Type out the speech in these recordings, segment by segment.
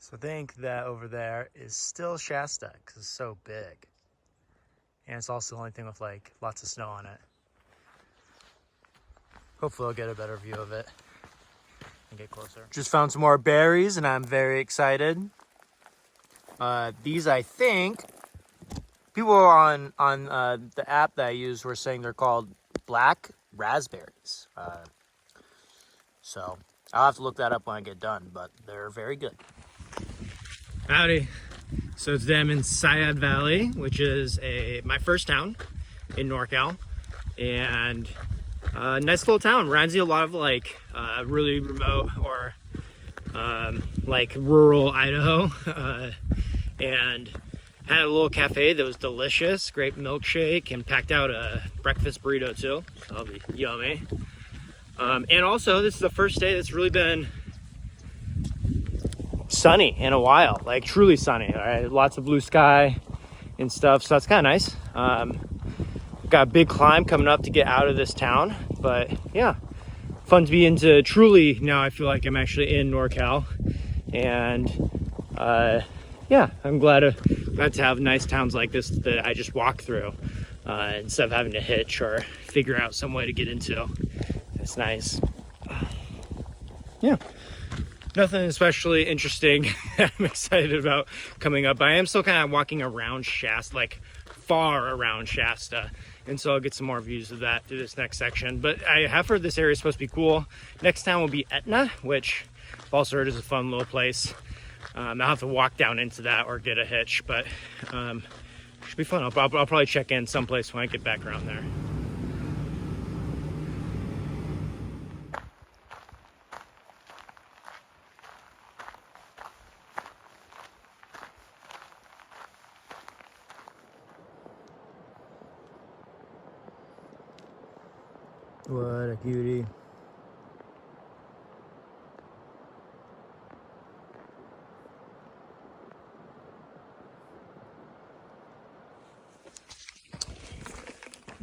So I think that over there is still Shasta because it's so big. And it's also the only thing with like lots of snow on it. Hopefully I'll get a better view of it and get closer. Just found some more berries and I'm very excited. These, I think, people on the app that I use were saying they're called black raspberries. So I'll have to look that up when I get done, but they're very good. Howdy. So today I'm in Syad Valley, which is my first town in NorCal, and a nice little town. Reminds me a lot of like really remote or like rural Idaho, and had a little cafe that was delicious, great milkshake, and packed out a breakfast burrito too. So that'll be yummy. And also, this is the first day that's really been sunny in a while, like truly sunny. All right, lots of blue sky and stuff, so that's kind of nice. Got a big climb coming up to get out of this town, but yeah, fun to be into. Truly, now I feel like I'm actually in NorCal, and yeah, I'm glad to have nice towns like this that I just walk through instead of having to hitch or figure out some way to get into. It's nice. Yeah. Nothing especially interesting I'm excited about coming up. I am still kind of walking around Shasta, like far around Shasta. And so I'll get some more views of that through this next section. But I have heard this area is supposed to be cool. Next town will be Etna, which I've also heard is a fun little place. I'll have to walk down into that or get a hitch, but should be fun. I'll probably check in someplace when I get back around there. What a cutie.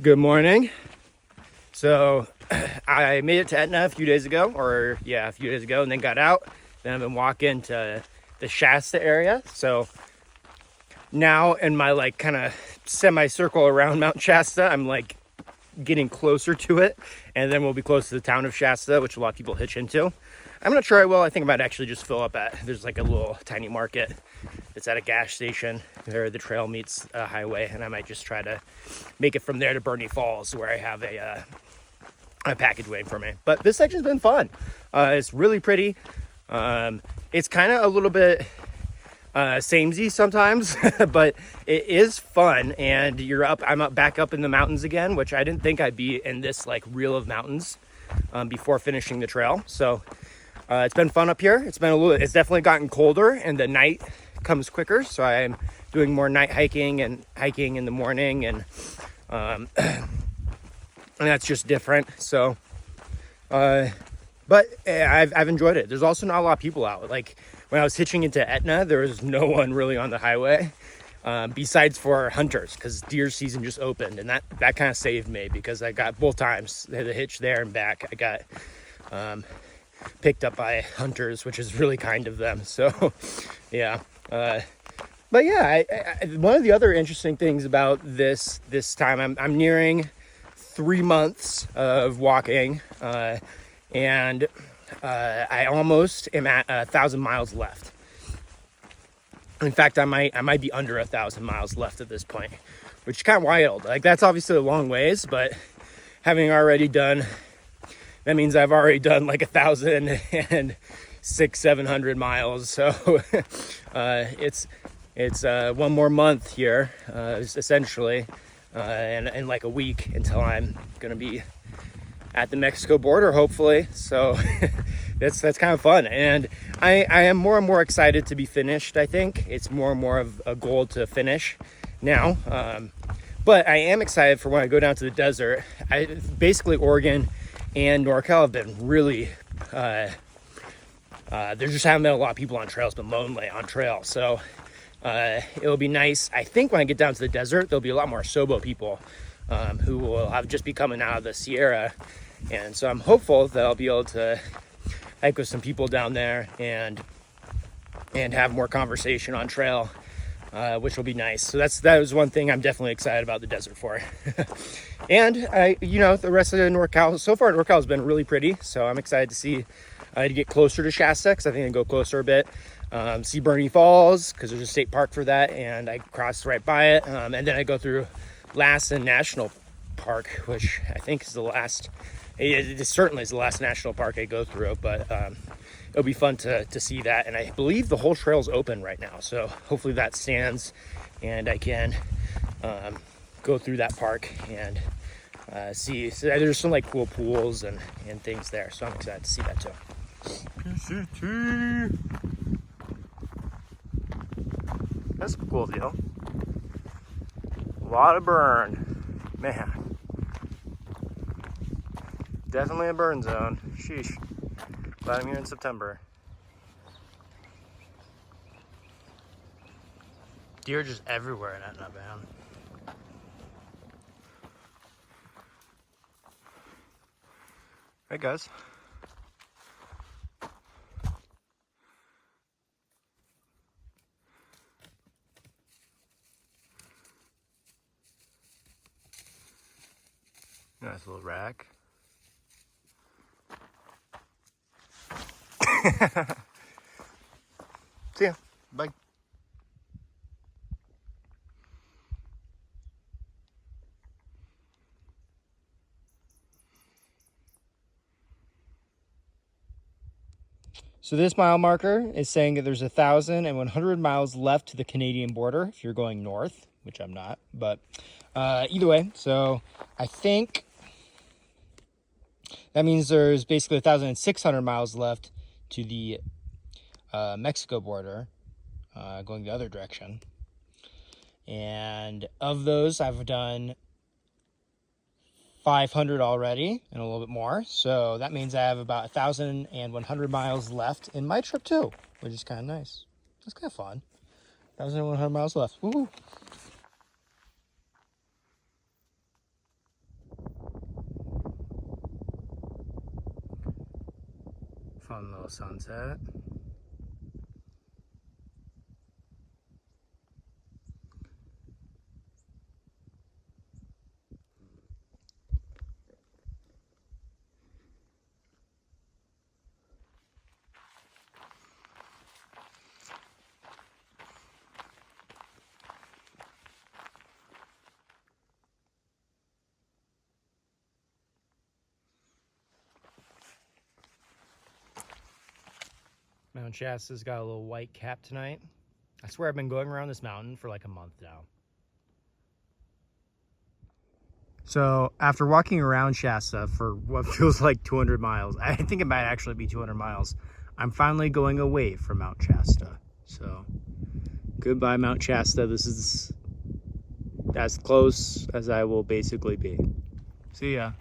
Good morning. So I made it to Etna a few days ago, and then got out. Then I've been walking to the Shasta area. So now in my like kind of semicircle around Mount Shasta, I'm like getting closer to it, and then we'll be close to the town of Shasta, which a lot of people hitch into. I'm not sure I will. I think I might actually just fill up there's like a little tiny market. It's at a gas station where the trail meets a highway, and I might just try to make it from there to Bernie Falls, where I have a package waiting for me. But this section's been fun. It's really pretty. It's kind of a little bit samey sometimes, but it is fun. And I'm back up in the mountains again, which I didn't think I'd be in this like reel of mountains before finishing the trail. So it's been fun up here. It's definitely gotten colder, and the night comes quicker. So I'm doing more night hiking and hiking in the morning, and that's just different. So, but I've enjoyed it. There's also not a lot of people out. Like when I was hitching into Etna, there was no one really on the highway, besides for hunters, because deer season just opened, and that kind of saved me, because I got both times the hitch there and back. I got picked up by hunters, which is really kind of them. So yeah. But yeah, one of the other interesting things about this time, I'm nearing 3 months of walking, and I almost am at 1,000 miles left. In fact, I might be under 1,000 miles left at this point, which is kind of wild. Like, that's obviously a long ways, but having already done, that means I've already done like 1,600-700 miles. So it's one more month here, essentially, and like a week until I'm gonna be at the Mexico border, hopefully. So that's kind of fun, and I am more and more excited to be finished. I think it's more and more of a goal to finish now, but I am excited for when I go down to the desert. Basically Oregon and NorCal have been really there just haven't been a lot of people on trails, but lonely on trail. So it'll be nice. I think when I get down to the desert, there'll be a lot more Sobo people who will have just be coming out of the Sierra. And so I'm hopeful that I'll be able to hike with some people down there and and have more conversation on trail, which will be nice. So that was one thing I'm definitely excited about the desert for. And the rest of the NorCal, so far NorCal has been really pretty. So I'm excited to see, to get closer to Shasta, because I think I can go closer a bit. See Bernie Falls, because there's a state park for that, and I cross right by it. And then I go through Lassen National Park, which I think is the last, it certainly is the last national park I go through, but it'll be fun to see that. And I believe the whole trail's open right now, so hopefully that stands and I can go through that park and see. So there's some like cool pools and things there, so I'm excited to see that too. PCT. That's a cool deal. A lot of burn, man. Definitely a burn zone. Sheesh. But I'm here in September. Deer just everywhere in Etna, man. Hey guys. Nice little rack. See ya. Bye. So this mile marker is saying that there's 1,100 miles left to the Canadian border if you're going north, which I'm not, but either way. So I think that means there's basically 1,600 miles left to the Mexico border, going the other direction. And of those, I've done 500 already and a little bit more. So that means I have about 1,100 miles left in my trip too, which is kind of nice. That's kind of fun. 1,100 miles left. Woo! Fun little sunset. Mount Shasta's got a little white cap tonight. I swear I've been going around this mountain for like a month now. So after walking around Shasta for what feels like 200 miles, I think it might actually be 200 miles, I'm finally going away from Mount Shasta. So goodbye Mount Shasta. This is as close as I will basically be. See ya.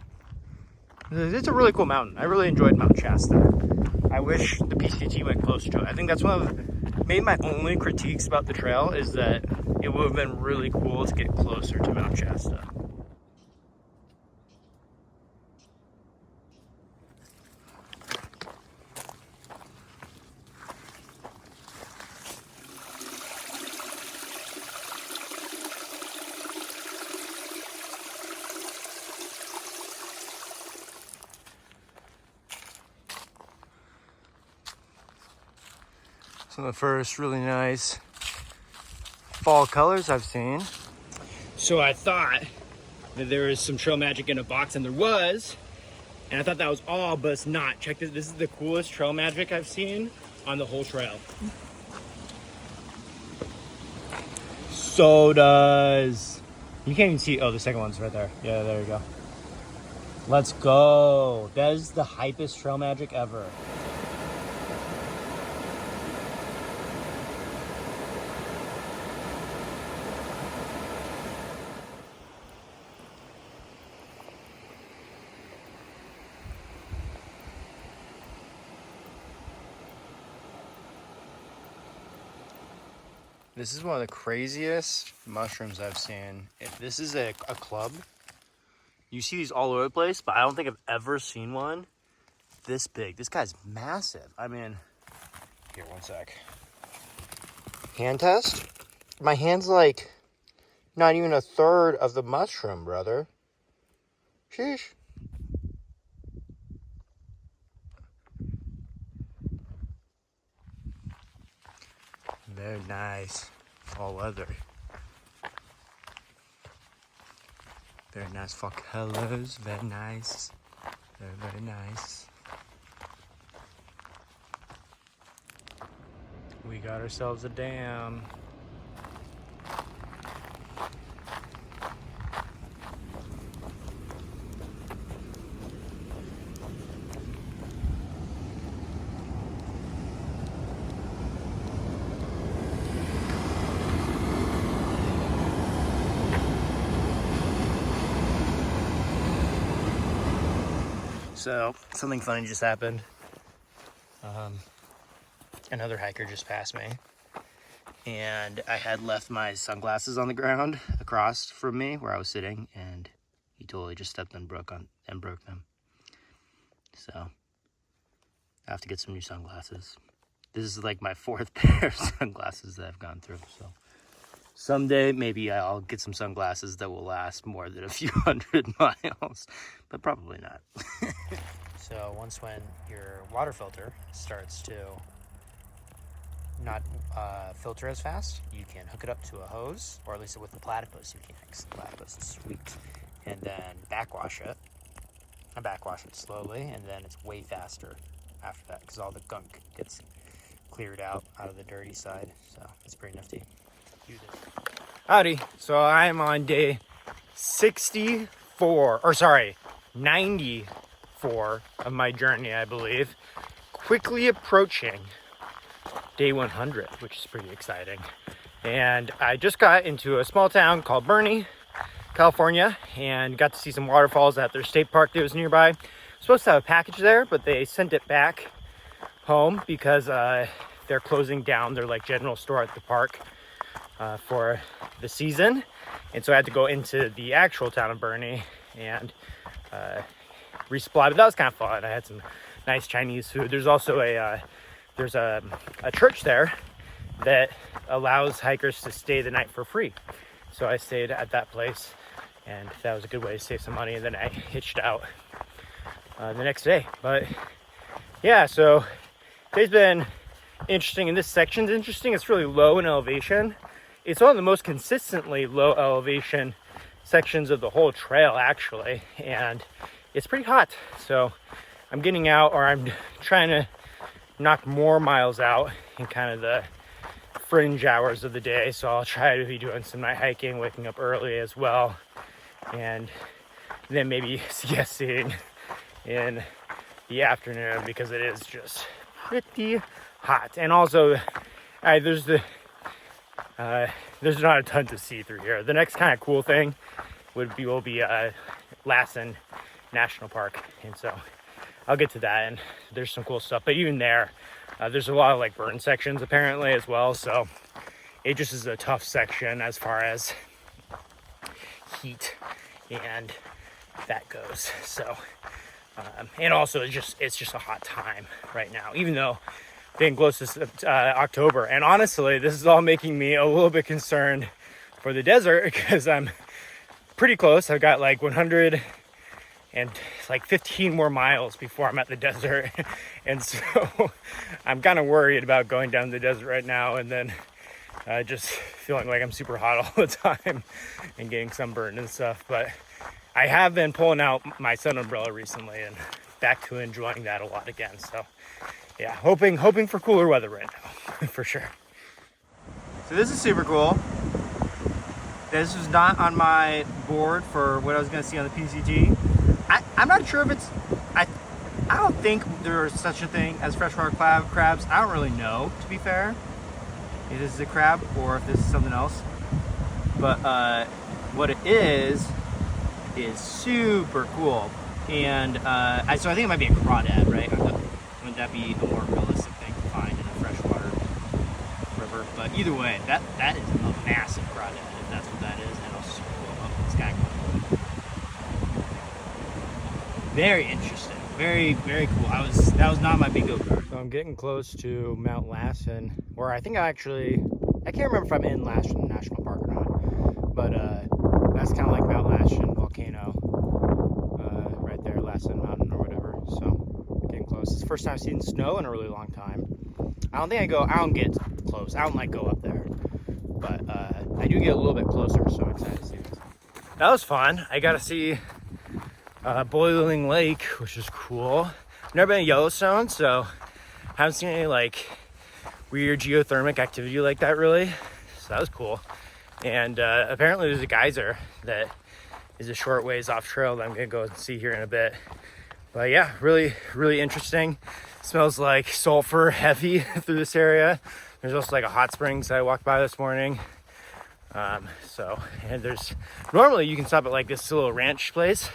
It's a really cool mountain. I really enjoyed Mount Shasta. I wish the PCT went closer to it. I think that's one of maybe my only critiques about the trail, is that it would have been really cool to get closer to Mount Shasta. Some of the first really nice fall colors I've seen. So I thought that there was some trail magic in a box, and there was, and I thought that was all, but it's not. Check this. This is the coolest trail magic I've seen on the whole trail. Sodas. You can't even see. Oh, the second one's right there. Yeah, there you go. Let's go. That is the hypest trail magic ever. This is one of the craziest mushrooms I've seen. If this is a club, you see these all over the place, but I don't think I've ever seen one this big. This guy's massive. I mean, here, one sec. Hand test? My hand's like not even a third of the mushroom, brother. Sheesh. Very nice. All weather. Very nice for colors. Very nice. Very, very nice. We got ourselves a dam. So, something funny just happened. Another hiker just passed me, and I had left my sunglasses on the ground across from me where I was sitting, and he totally just stepped and broke them. So, I have to get some new sunglasses. This is like my 4th pair of sunglasses that I've gone through, so. Someday, maybe I'll get some sunglasses that will last more than a few hundred miles, but probably not. So once when your water filter starts to not filter as fast, you can hook it up to a hose, or at least with the platypus, you can. The platypus is sweet. And then backwash it. I backwash it slowly, and then it's way faster after that, because all the gunk gets cleared out of the dirty side, so it's pretty nifty. Howdy. So I'm on day 94 of my journey, I believe. Quickly approaching day 100, which is pretty exciting. And I just got into a small town called Bernie, California, and got to see some waterfalls at their state park that was nearby. I was supposed to have a package there, but they sent it back home because they're closing down their like general store at the park for the season, and so I had to go into the actual town of Bernie and resupply. But that was kind of fun. I had some nice Chinese food. There's also a church there that allows hikers to stay the night for free. So I stayed at that place, and that was a good way to save some money. And then I hitched out the next day. But yeah, so today's been interesting, and this section's interesting. It's really low in elevation. It's one of the most consistently low elevation sections of the whole trail, actually, and it's pretty hot. So I'm getting out, or I'm trying to knock more miles out in kind of the fringe hours of the day. So I'll try to be doing some night hiking, waking up early as well, and then maybe siesting in the afternoon, because it is just pretty hot. And also there's not a ton to see through here. The next kind of cool thing will be Lassen National Park, and so I'll get to that, and there's some cool stuff. But even there, there's a lot of like burn sections apparently as well, so it just is a tough section as far as heat and that goes. So and also it's just a hot time right now, even though being close to October. And honestly, this is all making me a little bit concerned for the desert, because I'm pretty close. I've got like 115 more miles before I'm at the desert. And so I'm kind of worried about going down the desert right now and then just feeling like I'm super hot all the time and getting sunburned and stuff. But I have been pulling out my sun umbrella recently and back to enjoying that a lot again. So yeah, hoping for cooler weather right now, for sure. So this is super cool. This was not on my board for what I was going to see on the PCT. I'm not sure if it's... I don't think there's such a thing as freshwater crabs. I don't really know, to be fair, if this is a crab or if this is something else. But what it is super cool. And so I think it might be a crawdad, right? Wouldn't that be a more realistic thing to find in a freshwater river? But either way, that is a massive crawdad, if that's what that is. And also super cool. Oh, it's kind of cool. Very interesting. Very, very cool. That was not my bingo card. So I'm getting close to Mount Lassen, where I think I actually I can't remember if I'm in Lassen National Park or not, but that's kind of like Mount Lassen volcano, right there, Lassen Mountain or whatever. So getting close. It's the first time I've seen snow in a really long time. I don't get close. I don't like go up there, but I do get a little bit closer, so I'm excited to see this. That was fun. I got to see Boiling Lake, which is cool. I've never been to Yellowstone, so I haven't seen any like weird geothermic activity like that really. So that was cool. And apparently there's a geyser that is a short ways off trail that I'm gonna go and see here in a bit. But yeah, really, really interesting. Smells like sulfur heavy through this area. There's also like a hot springs that I walked by this morning. And there's, normally you can stop at like this little ranch place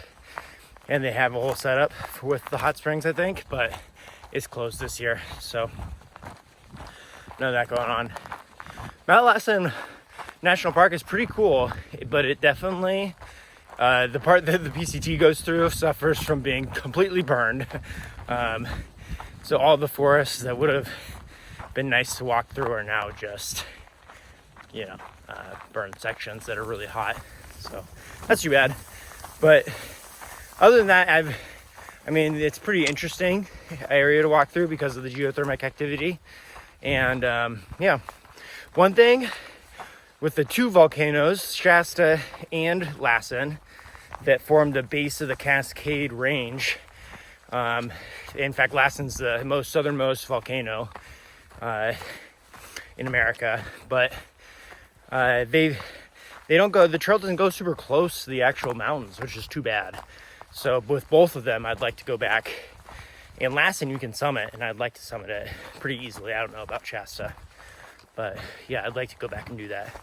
and they have a whole setup with the hot springs, I think, but it's closed this year. So none of that going on. Mount Lassen National Park is pretty cool, but it definitely, the part that the PCT goes through suffers from being completely burned. So all the forests that would have been nice to walk through are now just, burned sections that are really hot. So that's too bad. But other than that, it's pretty interesting area to walk through because of the geothermic activity. And one thing with the two volcanoes, Shasta and Lassen, that form the base of the Cascade Range. In fact, Lassen's the most southernmost volcano in America, but the trail doesn't go super close to the actual mountains, which is too bad. So with both of them, I'd like to go back. In Lassen, you can summit, and I'd like to summit it pretty easily. I don't know about Shasta, but yeah, I'd like to go back and do that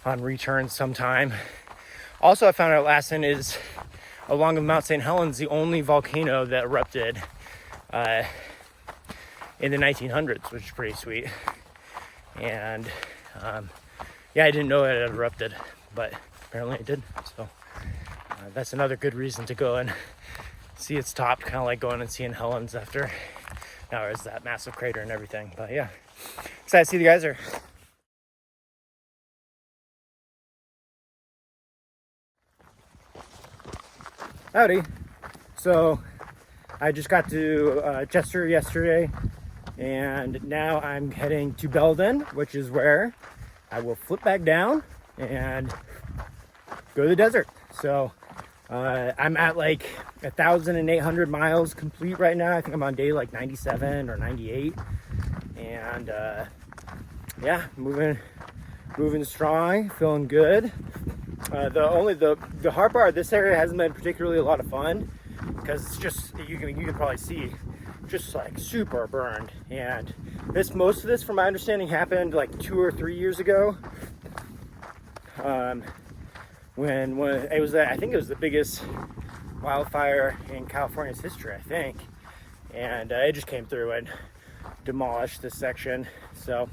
on return sometime. Also, I found out Lassen is, along with Mount St. Helens, the only volcano that erupted in the 1900s, which is pretty sweet. And I didn't know it had erupted, but apparently it did. So that's another good reason to go and see its top, kind of like going and seeing Helens after. Now there's that massive crater and everything. But yeah, excited to see the geyser. Howdy. So I just got to Chester yesterday, and now I'm heading to Belden, which is where I will flip back down and go to the desert. So I'm at like 1,800 miles complete right now. I think I'm on day like 97 or 98, and moving strong, feeling good. The hard part of this area hasn't been particularly a lot of fun because it's just, you can probably see, just like super burned. And most of this, from my understanding, happened like 2 or 3 years ago. When it was, I think it was the biggest wildfire in California's history, I think. And it just came through and demolished this section. So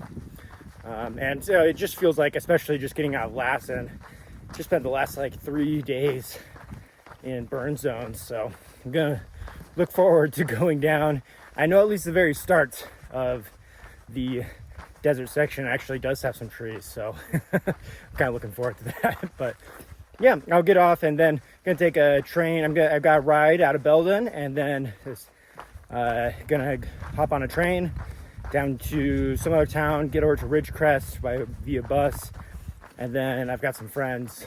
it just feels like, especially just getting out of Lassen, just spent the last like 3 days in burn zones. So I'm gonna look forward to going down. I know at least the very start of the desert section actually does have some trees, so I'm kind of looking forward to that. But yeah, I'll get off and then gonna take a train. I've got a ride out of Belden, and then just gonna hop on a train down to some other town, get over to Ridgecrest via bus. And then I've got some friends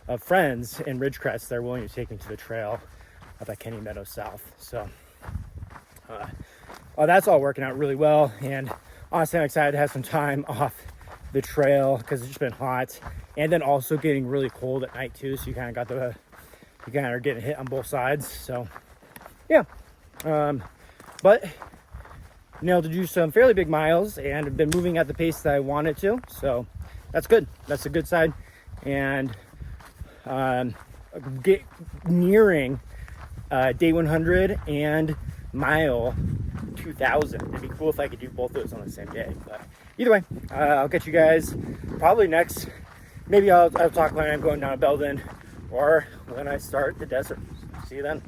in Ridgecrest that are willing to take me to the trail up at Kenny Meadows South. So that's all working out really well. And honestly, I'm excited to have some time off the trail because it's just been hot. And then also getting really cold at night too. So you kind of are getting hit on both sides. So yeah. But to do some fairly big miles, and I've been moving at the pace that I wanted to. So that's good. That's a good side. And nearing day 100 and mile 2000. It'd be cool if I could do both those on the same day. But either way, I'll get you guys probably next. Maybe I'll talk when I'm going down to Belden or when I start the desert. See you then.